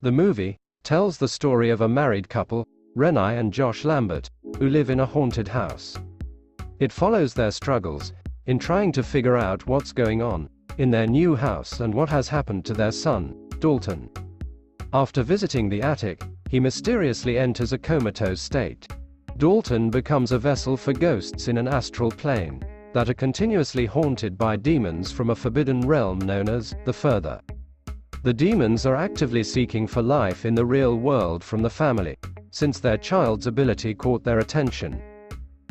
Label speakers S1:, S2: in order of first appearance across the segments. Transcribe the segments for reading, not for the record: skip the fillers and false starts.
S1: The movie tells the story of a married couple, Renai and Josh Lambert, who live in a haunted house. It follows their struggles in trying to figure out what's going on in their new house and what has happened to their son, Dalton. After visiting the attic, he mysteriously enters a comatose state. Dalton becomes a vessel for ghosts in an astral plane that are continuously haunted by demons from a forbidden realm known as the Further. The demons are actively seeking for life in the real world from the family, since their child's ability caught their attention.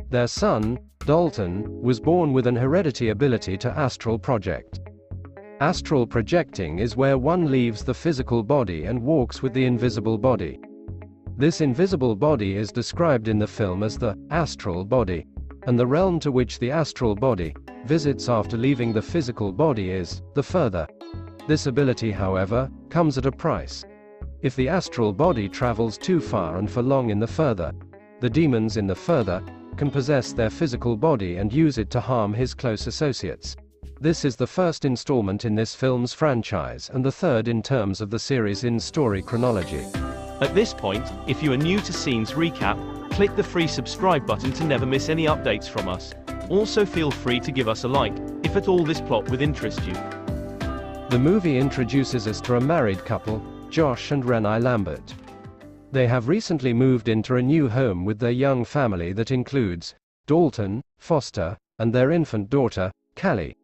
S1: Their son, Dalton, was born with an hereditary ability to astral project. Astral projecting is where one leaves the physical body and walks with the invisible body. This invisible body is described in the film as the astral body, and the realm to which the astral body visits after leaving the physical body is the Further. This ability, however, comes at a price. If the astral body travels too far and for long in the Further, the demons in the Further can possess their physical body and use it to harm his close associates. This is the first installment in this film's franchise and the third in terms of the series in story chronology.
S2: At this point, if you are new to Scenes Recap, click the free subscribe button to never miss any updates from us. Also feel free to give us a like, if at all this plot would interest you.
S1: The movie introduces us to a married couple, Josh and Renai Lambert. They have recently moved into a new home with their young family that includes Dalton, Foster, and their infant daughter, Callie.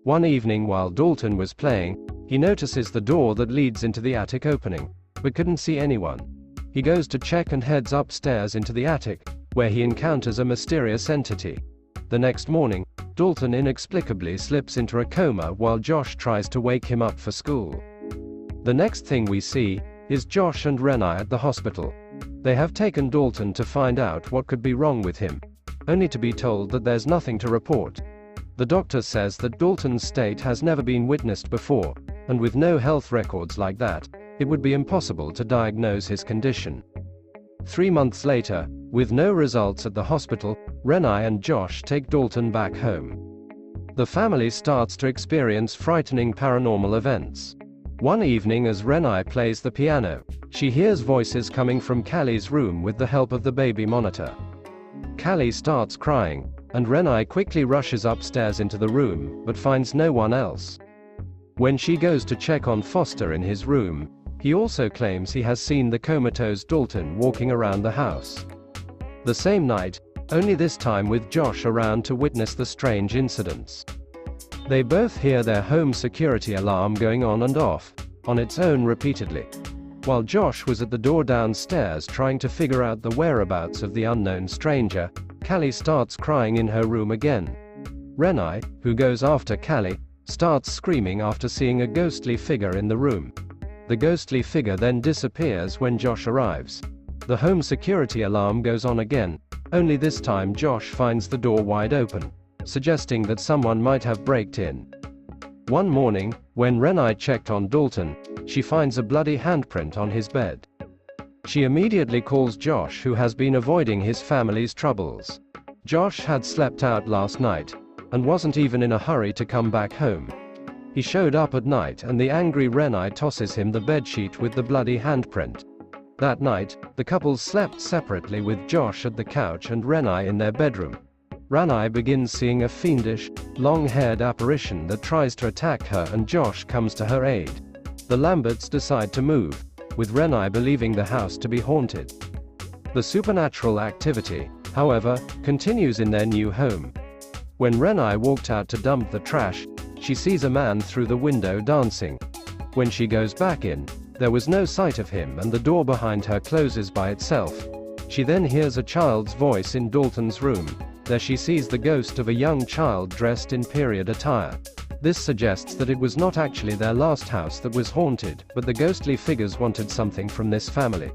S1: One evening while Dalton was playing, he notices the door that leads into the attic opening, but couldn't see anyone. He goes to check and heads upstairs into the attic, where he encounters a mysterious entity. The next morning, Dalton inexplicably slips into a coma while Josh tries to wake him up for school. The next thing we see is Josh and Renai at the hospital. They have taken Dalton to find out what could be wrong with him, only to be told that there's nothing to report. The doctor says that Dalton's state has never been witnessed before, and with no health records like that, it would be impossible to diagnose his condition. 3 months later, with no results at the hospital, Renai and Josh take Dalton back home. The family starts to experience frightening paranormal events. One evening as Renai plays the piano, she hears voices coming from Callie's room with the help of the baby monitor. Callie starts crying, and Renai quickly rushes upstairs into the room, but finds no one else. When she goes to check on Foster in his room, he also claims he has seen the comatose Dalton walking around the house. The same night, only this time with Josh around to witness the strange incidents. They both hear their home security alarm going on and off, on its own repeatedly. While Josh was at the door downstairs trying to figure out the whereabouts of the unknown stranger, Callie starts crying in her room again. Renai, who goes after Callie, starts screaming after seeing a ghostly figure in the room. The ghostly figure then disappears when Josh arrives. The home security alarm goes on again, only this time Josh finds the door wide open, suggesting that someone might have breaked in. One morning, when Renai checked on Dalton, she finds a bloody handprint on his bed. She immediately calls Josh, who has been avoiding his family's troubles. Josh had slept out last night, and wasn't even in a hurry to come back home. He showed up at night and the angry Renai tosses him the bedsheet with the bloody handprint. That night, the couple slept separately with Josh at the couch and Renai in their bedroom. Renai begins seeing a fiendish, long-haired apparition that tries to attack her and Josh comes to her aid. The Lamberts decide to move, with Renai believing the house to be haunted. The supernatural activity, however, continues in their new home. When Renai walked out to dump the trash, she sees a man through the window dancing. When she goes back in, there was no sight of him and the door behind her closes by itself. She then hears a child's voice in Dalton's room. There she sees the ghost of a young child dressed in period attire. This suggests that it was not actually their last house that was haunted, but the ghostly figures wanted something from this family.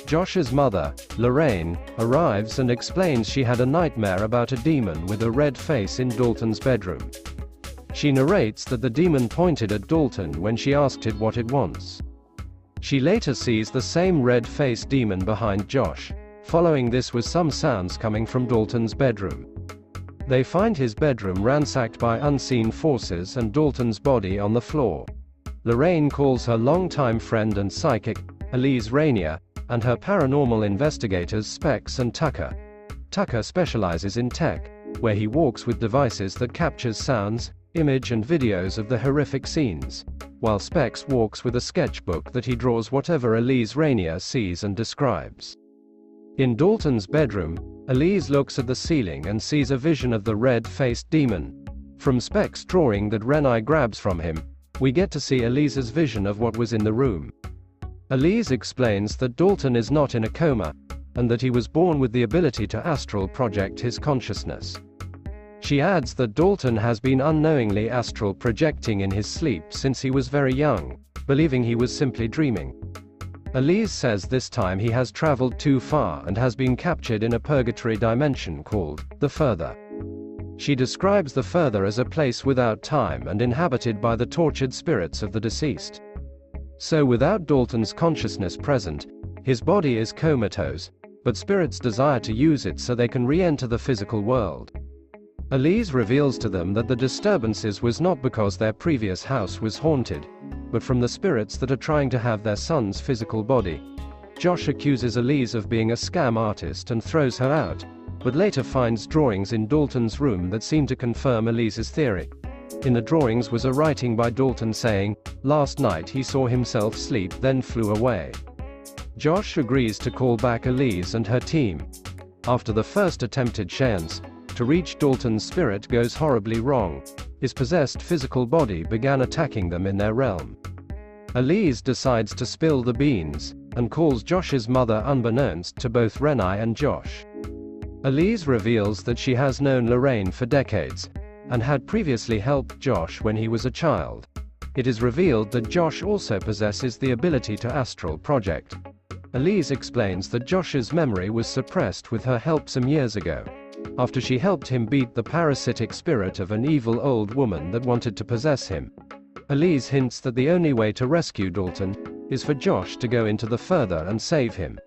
S1: Josh's mother, Lorraine, arrives and explains she had a nightmare about a demon with a red face in Dalton's bedroom. She narrates that the demon pointed at Dalton when she asked it what it wants. She later sees the same red-faced demon behind Josh. Following this was some sounds coming from Dalton's bedroom. They find his bedroom ransacked by unseen forces and Dalton's body on the floor. Lorraine calls her longtime friend and psychic, Elise Rainier, and her paranormal investigators Specs and Tucker. Tucker specializes in tech, where he walks with devices that captures sounds, image and videos of the horrific scenes, while Specs walks with a sketchbook that he draws whatever Elise Rainier sees and describes. In Dalton's bedroom, Elise looks at the ceiling and sees a vision of the red-faced demon. From Specs' drawing that Renai grabs from him, we get to see Elise's vision of what was in the room. Elise explains that Dalton is not in a coma, and that he was born with the ability to astral project his consciousness. She adds that Dalton has been unknowingly astral projecting in his sleep since he was very young, believing he was simply dreaming. Elise says this time he has traveled too far and has been captured in a purgatory dimension called the Further. She describes the Further as a place without time and inhabited by the tortured spirits of the deceased. So without Dalton's consciousness present, his body is comatose, but spirits desire to use it so they can re-enter the physical world. Elise reveals to them that the disturbances was not because their previous house was haunted, but from the spirits that are trying to have their son's physical body. Josh accuses Elise of being a scam artist and throws her out, but later finds drawings in Dalton's room that seem to confirm Elise's theory. In the drawings was a writing by Dalton saying, "Last night he saw himself sleep then flew away." Josh agrees to call back Elise and her team. After the first attempted seance to reach Dalton's spirit goes horribly wrong, his possessed physical body began attacking them in their realm. Elise decides to spill the beans, and calls Josh's mother unbeknownst to both Renai and Josh. Elise reveals that she has known Lorraine for decades, and had previously helped Josh when he was a child. It is revealed that Josh also possesses the ability to astral project. Elise explains that Josh's memory was suppressed with her help some years ago, after she helped him beat the parasitic spirit of an evil old woman that wanted to possess him. Elise hints that the only way to rescue Dalton is for Josh to go into the Further and save him.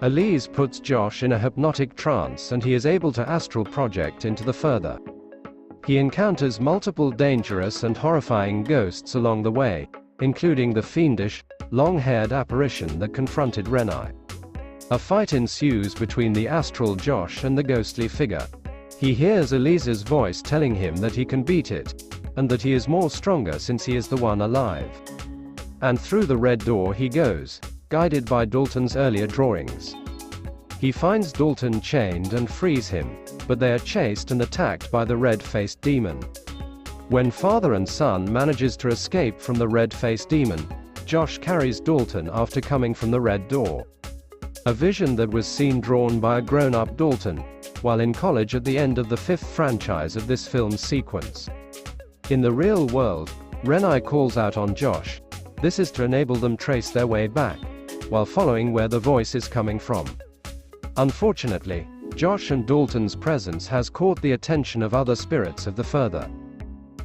S1: Elise puts Josh in a hypnotic trance and he is able to astral project into the Further. He encounters multiple dangerous and horrifying ghosts along the way, including the fiendish, long-haired apparition that confronted Renai. A fight ensues between the astral Josh and the ghostly figure. He hears Elise's voice telling him that he can beat it, and that he is more stronger since he is the one alive. And through the red door he goes, guided by Dalton's earlier drawings. He finds Dalton chained and frees him, but they are chased and attacked by the red-faced demon. When father and son manages to escape from the red-faced demon, Josh carries Dalton after coming from the red door. A vision that was seen drawn by a grown-up Dalton, while in college at the end of the 5th franchise of this film's sequence. In the real world, Renai calls out on Josh. This is to enable them trace their way back, while following where the voice is coming from. Unfortunately, Josh and Dalton's presence has caught the attention of other spirits of the Further.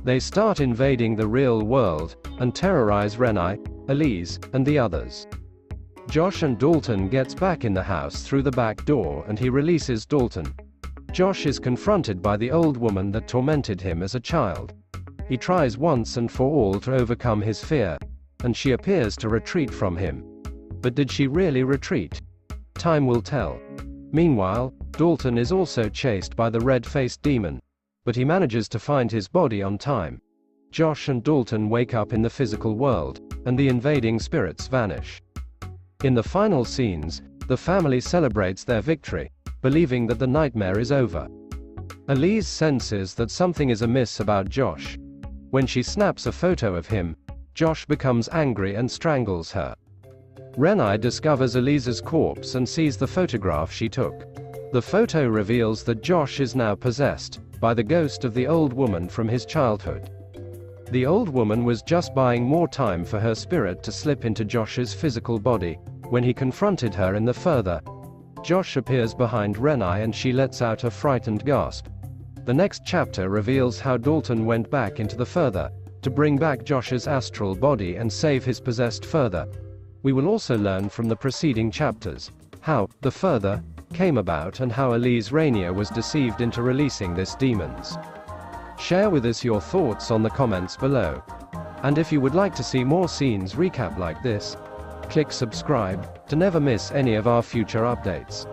S1: They start invading the real world, and terrorize Renai, Elise, and the others. Josh and Dalton gets back in the house through the back door and he releases Dalton. Josh is confronted by the old woman that tormented him as a child. He tries once and for all to overcome his fear, and she appears to retreat from him. But did she really retreat? Time will tell. Meanwhile, Dalton is also chased by the red-faced demon, but he manages to find his body on time. Josh and Dalton wake up in the physical world, and the invading spirits vanish. In the final scenes, the family celebrates their victory, believing that the nightmare is over. Elise senses that something is amiss about Josh. When she snaps a photo of him, Josh becomes angry and strangles her. Renai discovers Elise's corpse and sees the photograph she took. The photo reveals that Josh is now possessed by the ghost of the old woman from his childhood. The old woman was just buying more time for her spirit to slip into Josh's physical body. When he confronted her in the Further, Josh appears behind Renai and she lets out a frightened gasp. The next chapter reveals how Dalton went back into the Further to bring back Josh's astral body and save his possessed Further. We will also learn from the preceding chapters how the Further came about and how Elise Rainier was deceived into releasing this demons. Share with us your thoughts on the comments below. And if you would like to see more scenes recap like this, click subscribe to never miss any of our future updates.